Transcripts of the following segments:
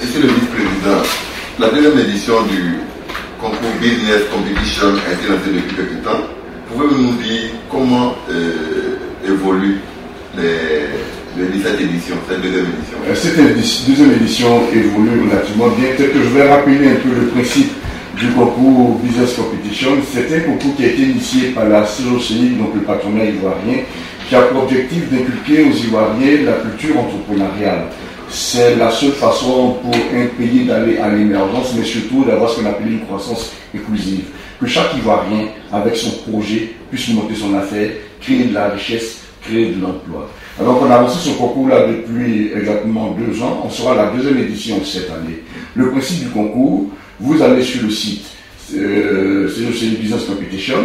Monsieur le vice-président, la deuxième édition du concours Business Competition a été lancée depuis quelques temps. Pouvez-vous nous dire comment évolue cette édition, cette deuxième édition? Cette deuxième édition évolue relativement bien. Peut-être que je vais rappeler un peu le principe du concours Business Competition. C'est un concours qui a été initié par la COCI, donc le patronat ivoirien, qui a pour objectif d'inculquer aux Ivoiriens la culture entrepreneuriale. C'est la seule façon pour un pays d'aller à l'émergence, mais surtout d'avoir ce qu'on appelle une croissance inclusive. Que chaque Ivoirien, avec son projet, puisse monter son affaire, créer de la richesse, créer de l'emploi. Alors on a lancé ce concours-là depuis exactement 2 ans. On sera à la deuxième édition cette année. Le principe du concours, vous allez sur le site COCI Business Competition,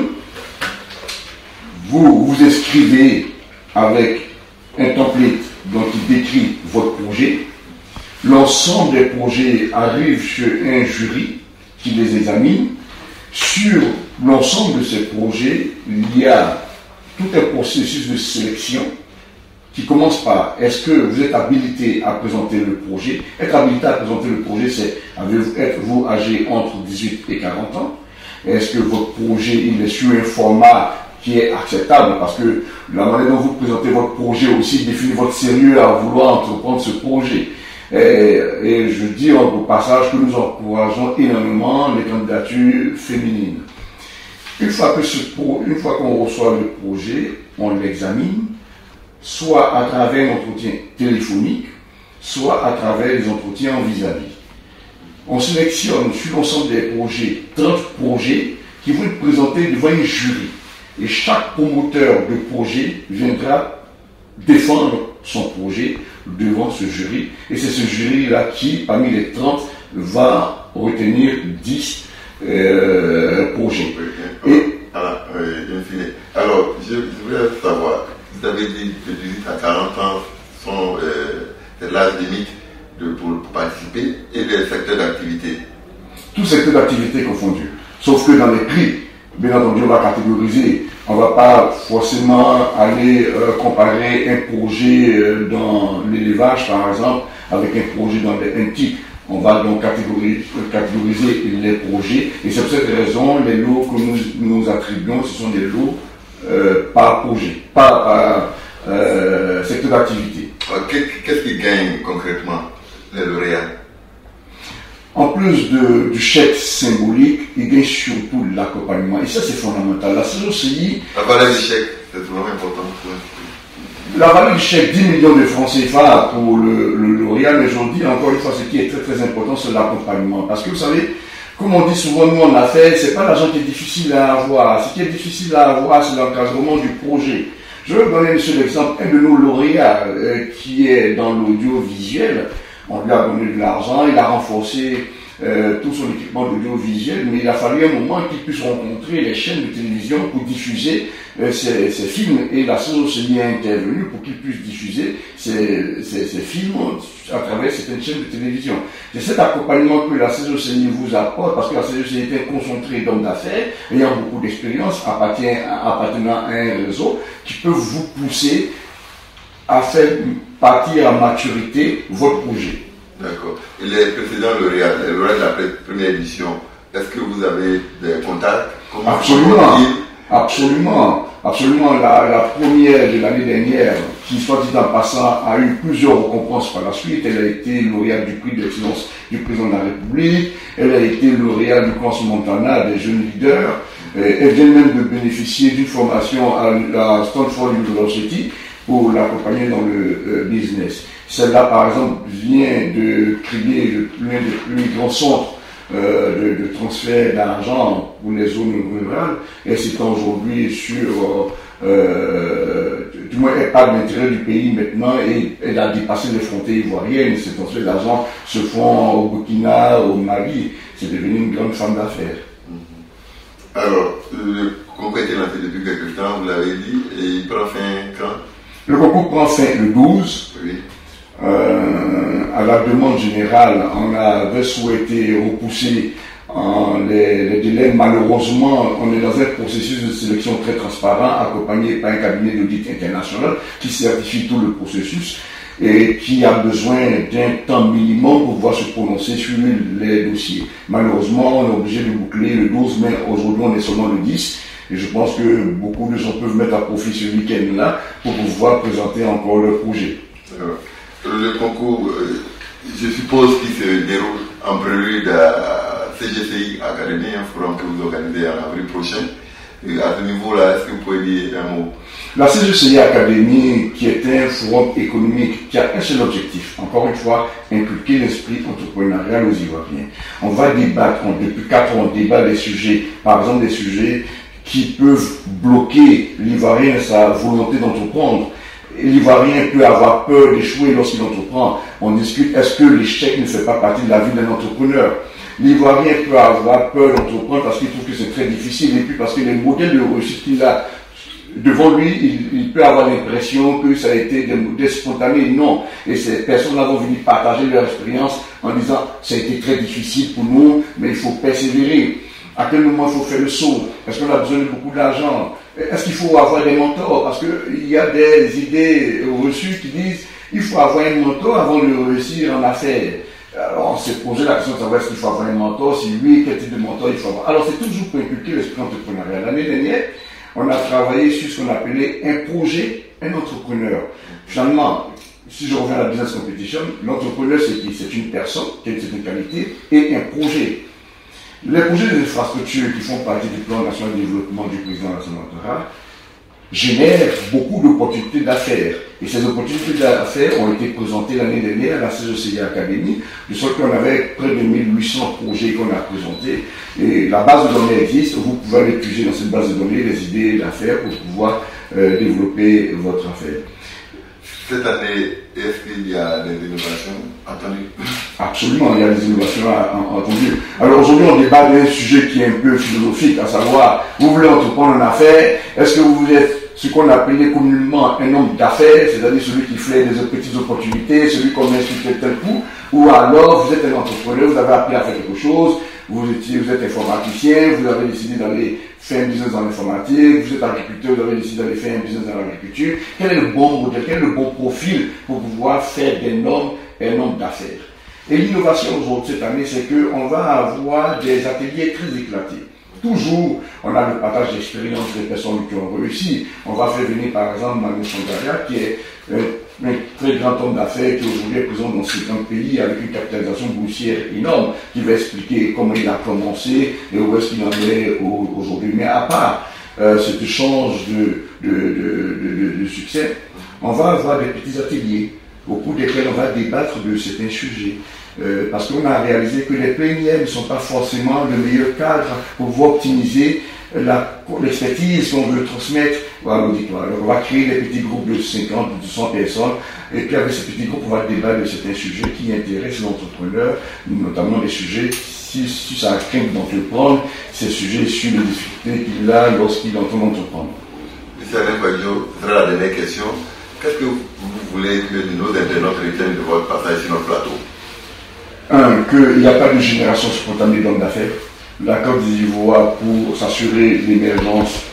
vous vous inscrivez avec un template dont il décrit votre projet. L'ensemble des projets arrivent chez un jury qui les examine. Sur l'ensemble de ces projets, il y a tout un processus de sélection qui commence par est-ce que vous êtes habilité à présenter le projet. Être habilité à présenter le projet, c'est êtes-vous âgé entre 18 et 40 ans. Est-ce que votre projet il est sur un format qui est acceptable, parce que la manière dont vous présentez votre projet aussi définit votre sérieux à vouloir entreprendre ce projet. Et je dis au passage que nous encourageons énormément les candidatures féminines. Une fois qu'on reçoit le projet, on l'examine, soit à travers un entretien téléphonique, soit à travers les entretiens en vis-à-vis. On sélectionne sur l'ensemble des projets 30 projets qui vont être présentés devant un jury. Et chaque promoteur de projet viendra défendre son projet devant ce jury. Et c'est ce jury-là qui, parmi les 30, va retenir 10 projets. Alors, je voulais savoir, vous avez dit que 18 à 40 ans sont l'âge limite pour participer, et les secteurs d'activité? Tous secteurs d'activité confondus. Sauf que dans les prix, bien entendu, on va catégoriser. On ne va pas forcément aller comparer un projet dans l'élevage, par exemple, avec un projet dans un type. On va donc catégoriser les projets. Et c'est pour cette raison, les lots que nous attribuons, ce sont des lots par projet, par secteur d'activité. Qu'est-ce qu'ils gagnent concrètement, les lauréats? En plus du chèque symbolique, il gagne surtout l'accompagnement. Et ça, c'est fondamental. La COCI... La valeur du chèque, c'est vraiment important. La valeur du chèque, 10 millions de francs CFA pour le lauréat, mais je dis encore une fois, ce qui est très très important, c'est l'accompagnement. Parce que vous savez, comme on dit souvent, nous en affaires, c'est pas l'argent qui est difficile à avoir. Ce qui est difficile à avoir, c'est l'encadrement du projet. Je vais vous donner l'exemple, un de nos lauréats qui est dans l'audiovisuel. On lui a donné de l'argent, il a renforcé tout son équipement d'audiovisuel, mais il a fallu un moment qu'il puisse rencontrer les chaînes de télévision pour diffuser ces films. Et la COCI est intervenue pour qu'il puisse diffuser ces films à travers certaines chaînes de télévision. C'est cet accompagnement que la COCI vous apporte, parce que la COCI est un concentré d'hommes d'affaires, ayant beaucoup d'expérience, appartenant à un réseau qui peut vous pousser à faire partir à maturité votre projet. D'accord. Et les précédents lauréats, les lauréats de la première édition, est-ce que vous avez des contacts? Absolument. La première de l'année dernière, qui soit dit en passant, a eu plusieurs récompenses par la suite. Elle a été lauréate du prix d'excellence du président de la République. Elle a été lauréate du Cons Montana des jeunes leaders. Elle vient même de bénéficier d'une formation à la Stanford University pour l'accompagner dans le business. Celle-là, par exemple, vient de créer l'un des plus grands centres de transfert d'argent pour les zones rurales. Elle s'étend aujourd'hui sur, du moins, elle parle de l'intérêt du pays maintenant et elle a dépassé les frontières ivoiriennes. Ces transferts d'argent se font au Burkina, au Mali. C'est devenu une grande femme d'affaires. Alors, le concours a été lancé depuis quelques temps, vous l'avez dit, et il prend fin quand? Le concours prend fin le 12. Oui. À la demande générale, on avait souhaité repousser les délais. Malheureusement, on est dans un processus de sélection très transparent, accompagné par un cabinet d'audit international qui certifie tout le processus. et qui a besoin d'un temps minimum pour pouvoir se prononcer sur les dossiers. Malheureusement, on est obligé de boucler le 12, mais aujourd'hui on est seulement le 10. Et je pense que beaucoup de gens peuvent mettre à profit ce week-end-là pour pouvoir présenter encore leur projet. Le concours, je suppose qu'il se déroule en prélude à CGCI Academy, un forum que vous organisez en avril prochain. Et à ce niveau-là, est-ce que vous pouvez dire un mot? La CGCI Academy, qui est un forum économique qui a un seul objectif, encore une fois, inculquer l'esprit entrepreneurial aux Ivoiriens. On va débattre, depuis 4 ans, on débat des sujets, par exemple des sujets qui peuvent bloquer l'Ivoirien sa volonté d'entreprendre. L'Ivoirien peut avoir peur d'échouer lorsqu'il entreprend. On discute, est-ce que l'échec ne fait pas partie de la vie d'un entrepreneur? L'Ivoirien peut avoir peur d'entreprendre parce qu'il trouve que c'est très difficile, et puis parce que les modèles de réussite qu'il a devant lui, il peut avoir l'impression que ça a été des modèles spontanés. Non. Et ces personnes-là vont venir partager leur expérience en disant, ça a été très difficile pour nous, mais il faut persévérer. À quel moment il faut faire le saut? Est-ce qu'on a besoin de beaucoup d'argent? Est-ce qu'il faut avoir des mentors? Parce qu'il y a des idées reçues qui disent il faut avoir un mentor avant de réussir en affaires. Alors on s'est posé la question de savoir est-ce qu'il faut avoir un mentor, si oui, quel type de mentor il faut avoir. Alors c'est toujours pour inculquer l'esprit entrepreneurial. L'année dernière, on a travaillé sur ce qu'on appelait un projet, un entrepreneur. Finalement, si je reviens à la business competition, l'entrepreneur c'est qui? C'est une personne qui a une certaine qualité et un projet. Les projets d'infrastructure qui font partie du plan national de développement du président Alassane Ouattara génèrent beaucoup d'opportunités d'affaires. Et ces opportunités d'affaires ont été présentées l'année dernière à la CGCI Academy, de sorte qu'on avait près de 1800 projets qu'on a présentés. Et la base de données existe, vous pouvez aller puiser dans cette base de données les idées d'affaires pour pouvoir développer votre affaire. Cette année, est-ce qu'il y a des innovations attendues? Absolument, il y a des innovations attendues. Alors aujourd'hui, on débat d'un sujet qui est un peu philosophique, à savoir, vous voulez entreprendre une affaire, est-ce que vous êtes ce qu'on appelait communément un homme d'affaires, c'est-à-dire celui qui fait des petites opportunités, celui qu'on met sur tel coup, ou alors vous êtes un entrepreneur, vous avez appris à faire quelque chose, vous êtes informaticien, vous avez décidé d'aller faire un business dans l'informatique, vous êtes agriculteur, vous avez décidé d'aller faire un business dans l'agriculture. Quel est le bon modèle, quel est le bon profil pour pouvoir faire d'un homme un homme d'affaires? Et l'innovation aujourd'hui cette année, c'est qu'on va avoir des ateliers très éclatés. Toujours, on a le partage d'expérience des personnes qui ont réussi. On va faire venir par exemple Manu Sangaria, qui est un très grand homme d'affaires qui aujourd'hui est présent dans 50 pays avec une capitalisation boursière énorme, qui va expliquer comment il a commencé et où est-ce qu'il en est aujourd'hui. Mais à part cet échange de succès, on va avoir des petits ateliers au cours desquels on va débattre de certains sujets. Parce qu'on a réalisé que les plénières ne sont pas forcément le meilleur cadre pour pouvoir optimiser l'expertise qu'on veut transmettre à l'auditoire. Alors on va créer des petits groupes de 50, de 100 personnes, et puis avec ces petits groupes, on va débattre de certains sujets qui intéressent l'entrepreneur, notamment des sujets, si ça craint d'entreprendre, ces sujets sur les difficultés qu'il a lorsqu'il entend entreprendre. Monsieur Alain Kouadio, ce sera la dernière question. Qu'est-ce que vous voulez que nos internautes retiennent de votre passage sur notre plateau? Qu'il n'y a pas de génération spontanée d'hommes d'affaires. La Côte d'Ivoire, pour s'assurer l'émergence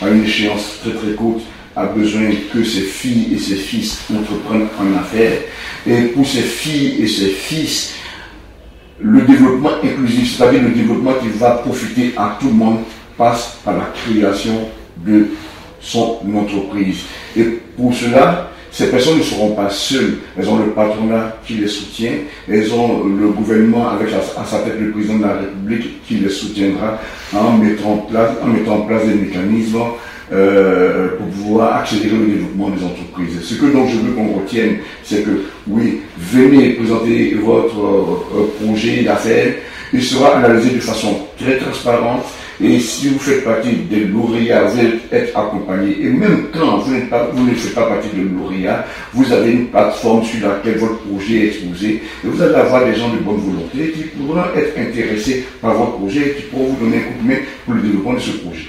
à une échéance très très courte, a besoin que ses filles et ses fils entreprennent en affaires. Et pour ses filles et ses fils, le développement inclusif, c'est-à-dire le développement qui va profiter à tout le monde, passe par la création de son entreprise. Et pour cela, ces personnes ne seront pas seules. Elles ont le patronat qui les soutient. Elles ont le gouvernement avec à sa tête le président de la République qui les soutiendra en mettant en place des mécanismes pour pouvoir accélérer le développement des entreprises. Ce que donc je veux qu'on retienne, c'est que oui, venez présenter votre projet d'affaires. Il sera analysé de façon très transparente. Et si vous faites partie des lauréats, vous allez être accompagné. Et même quand vous ne faites pas partie de lauréats, vous avez une plateforme sur laquelle votre projet est exposé. Et vous allez avoir des gens de bonne volonté qui pourront être intéressés par votre projet et qui pourront vous donner un coup de main pour le développement de ce projet.